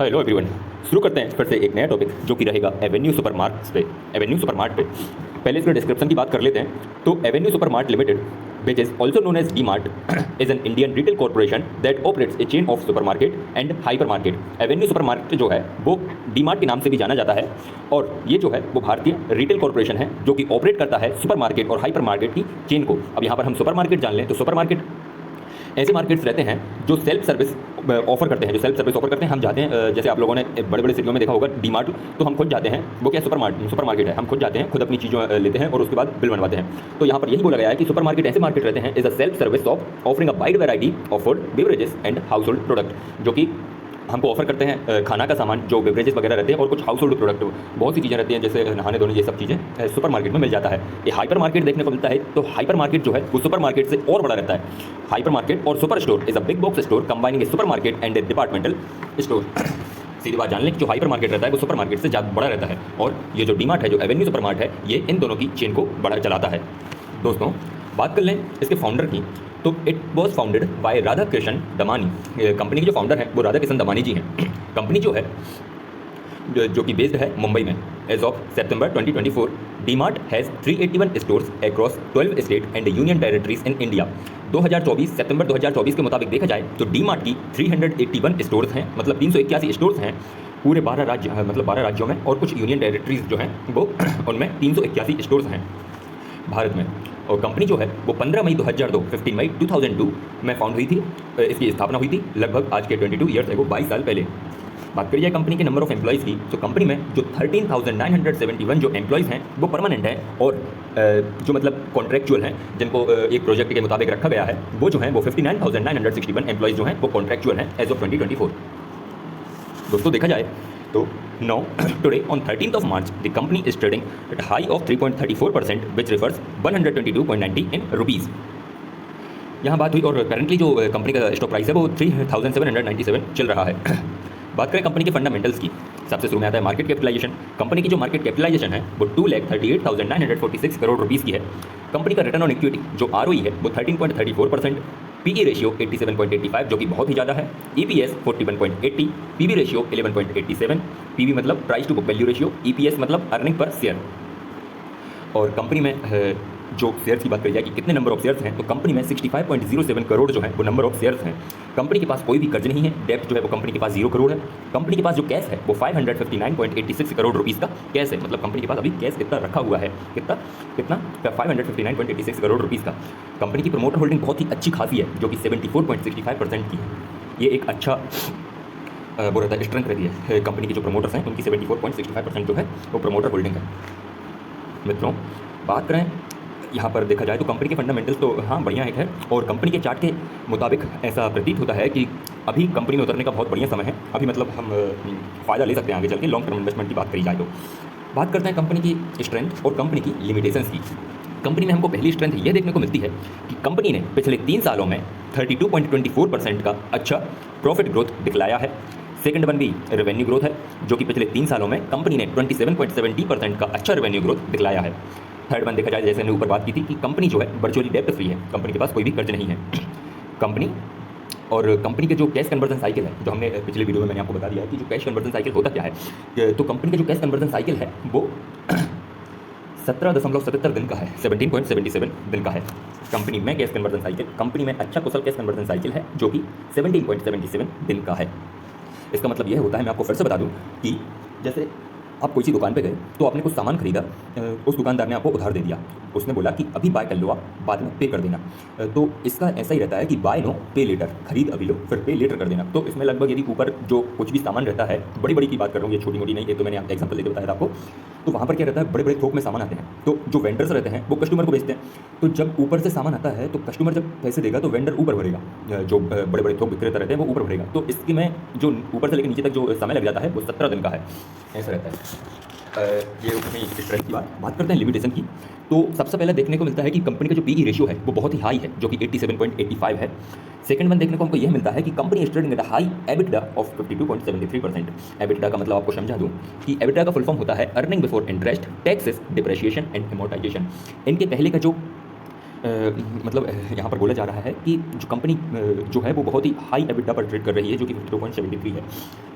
Hello everyone. शुरू करते हैं फिर से एक नया टॉपिक जो कि रहेगा एवेन्यू सुपरमार्ट पे। पहले इसके डिस्क्रिप्शन की बात कर लेते हैं। तो Avenue supermart limited, which is also known as DMart, is an Indian retail corporation that operates a chain of supermarket and hypermarket. Avenue supermarket जो है वो डीमार्ट के नाम से भी जाना जाता है और ये जो है वो भारतीय रिटेल कॉर्पोरेशन है जो कि ऑपरेट करता है सुपरमार्केट और हाइपरमार्केट की चेन को। अब यहाँ पर हम सुपरमार्केट जान लें तो सुपरमार्केट ऐसे मार्केट्स रहते हैं जो सेल्फ सर्विस ऑफर करते हैं। हम जाते हैं, जैसे आप लोगों ने बड़े बड़े सिटियों में देखा होगा डीमार्ट, तो हम खुद जाते हैं। वो क्या सुपरमार्केट है, हम खुद जाते हैं, खुद अपनी चीज़ों लेते हैं और उसके बाद बिल बनवाते हैं। तो यहाँ पर यही बोला गया है कि सुपरमार्केट ऐसे मार्केट रहते हैं is a self service shop offering a wide variety of food, beverages and house hold product, जो कि हमको ऑफर करते हैं खाना का सामान, जो बेवरेजेस वगैरह रहते हैं और कुछ हाउस होल्ड प्रोडक्ट, बहुत सी चीज़ें रहती हैं जैसे नहाने धोने, ये सब चीज़ें सुपर मार्केट में मिल जाता है। ये हाइपर मार्केट देखने को मिलता है। तो हाइपर मार्केट जो है वो सुपर मार्केट से और बड़ा रहता है। हाइपर मार्केट और super store is a big box store combining a supermarket and a departmental store. सीधी बात जान लें कि जो हाइपर मार्केट रहता है वो सुपर मार्केट से ज़्यादा बड़ा रहता है और ये जो डीमार्ट है, जो एवेन्यू सुपरमार्ट है, ये इन दोनों की चेन को बड़ा चलाता है। दोस्तों, बात कर लें इसके फाउंडर की, तो it was founded by Radha Krishna Damani. Company के जो फाउंडर हैं वो राधा कृष्ण दमानी जी हैं। कंपनी जो है जो कि बेस्ड है मुंबई में। As of September 2024 DMart has 381 stores across 12 state and union territories in India. 2024 सितंबर 2024 के मुताबिक देखा जाए तो डीमार्ट की 381 स्टोर्स हैं, मतलब 381 स्टोर्स हैं पूरे 12 राज्य, मतलब 12 राज्यों में, और कुछ यूनियन टेरिटरीज जो हैं वो उनमें 381 स्टोर्स हैं भारत में। और कंपनी जो है वो 15 मई 2002 15 मई 2002 में फाउंड हुई थी। इसकी स्थापना हुई थी लगभग आज के 22 ईयर्स एगो, 22 साल पहले। बात करिए कंपनी के नंबर ऑफ एम्प्लॉइज़ की, तो कंपनी में जो 13,971 जो एम्प्लॉइज़ हैं वो परमानेंट हैं और जो मतलब कॉन्ट्रैक्चुअल हैं, जिनको एक प्रोजेक्ट के मुताबिक रखा गया है, वो जो हैं वो 59,961 एम्प्लॉइज़ जो हैं वो कॉन्ट्रैक्चुअल हैं एज ऑफ 2024। दोस्तों, देखा जाए तो now today on 13th of March the company is trading at a high of 3.34% which refers 122.90 in rupees। यहाँ बात हुई और करंटली जो कंपनी का स्टॉक प्राइस है वो 3,797 चल रहा है। बात करें कंपनी के फंडामेंटल्स की, सबसे शुरू में आता है मार्केट कैपिटलाइजेशन। कंपनी की जो मार्केट कैपिटलाइजेशन है वो 2,38,946 करोड़ रुपीज़ की है। कंपनी का रिटर्न ऑन इक्विटी जो ROE है वो 13.34%, PE रेशियो 87.85 जो कि बहुत ही ज़्यादा है, EPS 41.80, PB रेशियो 11.87, PB मतलब price to book value ratio, EPS मतलब अर्निंग पर शेयर। और कंपनी में जो शेयर्स की बात करी जाए कि कितने नंबर ऑफ शेयर्स हैं, तो कंपनी में 65.07 करोड़ जो है वो नंबर ऑफ शेयर्स हैं। कंपनी के पास कोई भी कर्ज नहीं है, डेब्ट जो है वो कंपनी के पास 0 करोड़ है। कंपनी के पास जो कैश है वो 559.86 करोड़ रुपीज़ का कैश है, मतलब कंपनी के पास अभी कैश कितना रखा हुआ है, कितना 559.86 करोड़ रुपीज़ का। कंपनी की प्रमोटर होल्डिंग बहुत ही अच्छी खासी है जो कि 74.65% की है। ये एक अच्छा वो रहता है, स्ट्रेंथ रहती है कंपनी के जो प्रमोटर्स हैं उनकी 74.65% जो है वो प्रमोटर होल्डिंग है। मित्रों, बात करें यहाँ पर देखा जाए तो कंपनी के फंडामेंटल्स तो हाँ बढ़िया एक है और कंपनी के चार्ट के मुताबिक ऐसा प्रतीत होता है कि अभी कंपनी में उतरने का बहुत बढ़िया समय है। अभी मतलब हम फ़ायदा ले सकते हैं आगे चल के, लॉन्ग टर्म इन्वेस्टमेंट की बात करी जाए तो। बात करते हैं कंपनी की स्ट्रेंथ और कंपनी की लिमिटेशंस की। कंपनी में हमको पहली स्ट्रेंथ यह देखने को मिलती है कि कंपनी ने पिछले 3 सालों में 32.24% का अच्छा प्रॉफिट ग्रोथ दिखलाया है। सेकंड वन भी रेवेन्यू ग्रोथ है जो कि पिछले 3 सालों में कंपनी ने 27.70% का अच्छा रेवेन्यू ग्रोथ दिखलाया है। थर्ड वन देखा जाए, जैसे मैंने ऊपर बात की थी कि कंपनी जो है वर्चुअली डेब्ट फ्री है, कंपनी के पास कोई भी कर्ज नहीं है। कंपनी और कंपनी के जो कैश कन्वर्जन साइकिल है, जो हमने पिछले वीडियो में मैंने आपको बता दिया है कि जो कैश कन्वर्जन साइकिल होता क्या है, तो कंपनी का जो कैश कन्वर्जन साइकिल है वो 17.77 दिन का है, 17.77 दिन का है। कंपनी में कैश कन्वर्जन साइकिल, कंपनी में अच्छा कुशल कैश कन्वर्जन साइकिल है जो कि 17.77 दिन का है। इसका मतलब यह होता है, मैं आपको फिर से बता दूं कि जैसे आप कोई सी दुकान पे गए तो आपने कुछ सामान खरीदा, उस दुकानदार ने आपको उधार दे दिया, उसने बोला कि अभी बाय कर लो, आप बाद में पे कर देना। तो इसका ऐसा ही रहता है कि बाय नो पे लेटर, खरीद अभी लो फिर पे लेटर कर देना। तो इसमें लगभग यदि ऊपर जो कुछ भी सामान रहता है, बड़ी बड़ी की बात कर रहा हूँ, ये छोटी मोटी नहीं, ये तो मैंने एग्जाम्पल लेके बताया था आपको। तो वहाँ पर क्या रहता है, बड़े बड़े थोक में सामान आते हैं, तो जो वेंडर्स रहते हैं वो कस्टमर को बेचते हैं। तो जब ऊपर से सामान आता है तो कस्टमर जब पैसे देगा तो वेंडर ऊपर भरेगा, जो बड़े बड़े थोक विक्रेता रहते हैं वो ऊपर भरेगा। तो इसके में जो ऊपर से लेकर नीचे तक जो समय लग जाता है वो 17 दिन का है, ऐसा रहता है। ये अपनी स्ट्रेंथ की बात करते हैं लिमिटेशन की। तो सबसे पहले देखने को मिलता है कि कंपनी का जो PE रेशियो है वो बहुत ही हाई है जो कि 87.85 है। सेकंड वन देखने को हमको यह मिलता है कि company is trading at a high EBITDA of 52.73%। EBITDA का मतलब आपको समझा दूं कि EBITDA का फुल फॉर्म होता है earning before interest, taxes, depreciation and amortisation. इनके पहले का जो मतलब यहाँ पर बोला जा रहा है कि जो कंपनी जो है वो बहुत ही हाई एबिटा पर ट्रेड कर रही है, जो कि 52.73 है।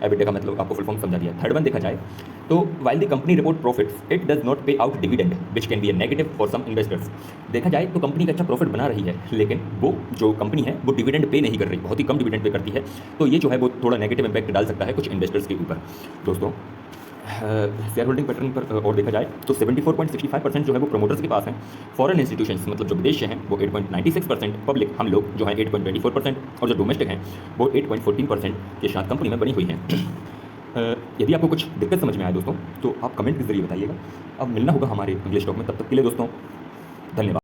एबिटा का मतलब आपको फुल फॉर्म समझा दिया। थर्ड वन देखा जाए तो while the company report profits it does not pay out dividend which can be a negative for some investors. देखा जाए तो कंपनी का अच्छा प्रॉफिट बना रही है, लेकिन वो जो कंपनी है वो डिविडेंड पे नहीं कर रही, बहुत ही कम डिविडेंड पे करती है। तो ये जो है वो थोड़ा नेगेटिव इंपैक्ट डाल सकता है कुछ इन्वेस्टर्स के ऊपर। दोस्तों शेयर होल्डिंग पैटर्न पर और देखा जाए तो 74.65% जो है वो प्रोमोटर्स के पास है। फॉरेन इंस्टीट्यूशंस मतलब जो विदेश से हैं वो 8.96%, पब्लिक हम लोग जो है 8.24% और जो डोमेस्टिक हैं वो 8.14% के साथ कंपनी में बनी हुई हैं। यदि आपको कुछ दिक्कत समझ में आए दोस्तों तो आप कमेंट के जरिए बताइएगा। अब मिलना होगा हमारे अगले स्टॉक में, तब तक के लिए दोस्तों धन्यवाद।